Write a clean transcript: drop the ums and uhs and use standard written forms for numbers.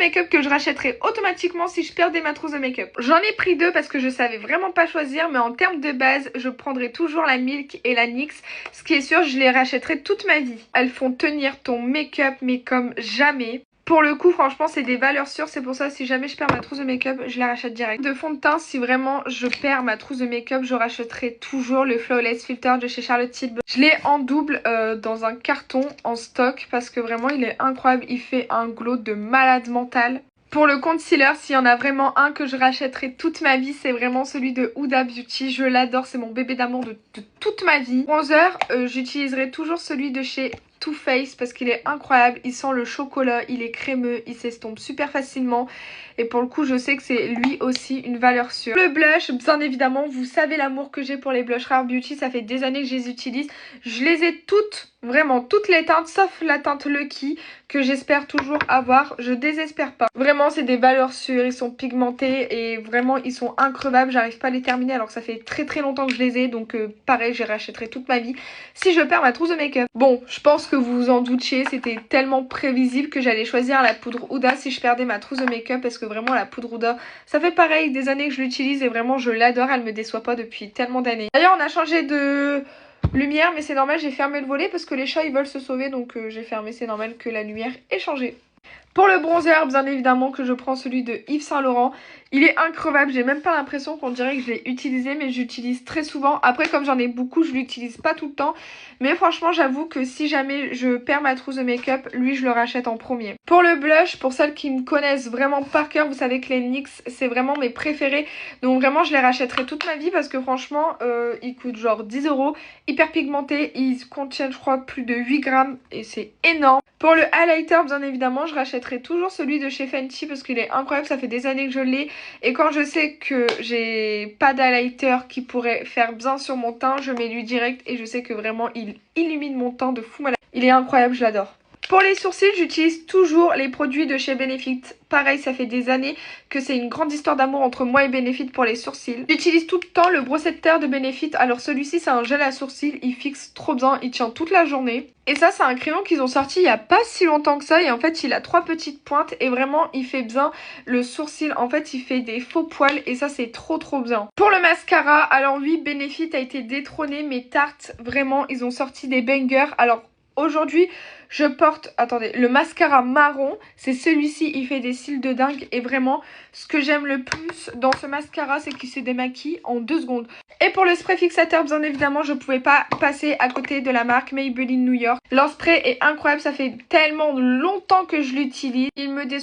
make-up que je rachèterais automatiquement si je perdais ma trousse de make-up. J'en ai pris deux parce que je savais vraiment pas choisir, mais en termes de base, je prendrais toujours la Milk et la NYX. Ce qui est sûr, je les rachèterai toute ma vie. Elles font tenir ton make-up mais comme jamais. Pour le coup, franchement, c'est des valeurs sûres. C'est pour ça, si jamais je perds ma trousse de make-up, je la rachète direct. De fond de teint, si vraiment je perds ma trousse de make-up, je rachèterai toujours le Flawless Filter de chez Charlotte Tilbury. Je l'ai en double dans un carton en stock parce que vraiment, il est incroyable. Il fait un glow de malade mental. Pour le concealer, s'il y en a vraiment un que je rachèterai toute ma vie, c'est vraiment celui de Huda Beauty. Je l'adore, c'est mon bébé d'amour de toute ma vie. Bronzer, j'utiliserai toujours celui de chez Too Faced parce qu'il est incroyable. Il sent le chocolat, il est crémeux, il s'estompe super facilement. Et pour le coup, je sais que c'est lui aussi une valeur sûre. Le blush, bien évidemment, vous savez l'amour que j'ai pour les blushs Rare Beauty. Ça fait des années que je les utilise. Je les ai toutes, vraiment toutes les teintes, sauf la teinte Lucky que j'espère toujours avoir. Je désespère pas. Vraiment, c'est des valeurs sûres. Ils sont pigmentés et vraiment, ils sont increvables. J'arrive pas à les terminer alors que ça fait très longtemps que je les ai. Donc pareil, je les rachèterai toute ma vie si je perds ma trousse de make-up. Bon, je pense que vous vous en doutiez. C'était tellement prévisible que j'allais choisir la poudre Huda si je perdais ma trousse de make-up parce que vraiment la poudre Huda, ça fait pareil des années que je l'utilise et vraiment je l'adore. Elle me déçoit pas depuis tellement d'années. D'ailleurs, on a changé de lumière, mais c'est normal, j'ai fermé le volet parce que les chats ils veulent se sauver, donc j'ai fermé, c'est normal que la lumière ait changé. Pour le bronzer, bien évidemment que je prends celui de Yves Saint Laurent. Il est increvable, j'ai même pas l'impression qu'on dirait que je l'ai utilisé, mais j'utilise très souvent. Après, comme j'en ai beaucoup, je l'utilise pas tout le temps. Mais franchement, j'avoue que si jamais je perds ma trousse de make-up, lui, je le rachète en premier. Pour le blush, pour celles qui me connaissent vraiment par cœur, vous savez que les NYX, c'est vraiment mes préférés. Donc vraiment, je les rachèterai toute ma vie parce que franchement, ils coûtent genre 10 €. Hyper pigmentés, ils contiennent, je crois, plus de 8 grammes et c'est énorme. Pour le highlighter, bien évidemment, je rachèterai toujours celui de chez Fenty parce qu'il est incroyable, ça fait des années que je l'ai. Et quand je sais que j'ai pas d'highlighter qui pourrait faire bien sur mon teint, je mets lui direct et je sais que vraiment il illumine mon teint de fou malade. Il est incroyable, je l'adore. Pour les sourcils, j'utilise toujours les produits de chez Benefit. Pareil, ça fait des années que c'est une grande histoire d'amour entre moi et Benefit pour les sourcils. J'utilise tout le temps le brosse de terre de Benefit. Alors celui-ci, c'est un gel à sourcils. Il fixe trop bien, il tient toute la journée. Et ça, c'est un crayon qu'ils ont sorti il y a pas si longtemps que ça. Et en fait, il a 3 petites pointes et vraiment, il fait bien le sourcil. En fait, il fait des faux poils et ça, c'est trop bien. Pour le mascara, alors oui, Benefit a été détrôné. Mais Tarte, vraiment, ils ont sorti des bangers. Alors aujourd'hui, je porte, attendez, le mascara marron. C'est celui-ci, il fait des cils de dingue. Et vraiment, ce que j'aime le plus dans ce mascara, c'est qu'il se démaquille en 2 secondes. Et pour le spray fixateur, bien évidemment, je pouvais pas passer à côté de la marque Maybelline New York. Leur spray est incroyable, ça fait tellement longtemps que je l'utilise. Il me déçoit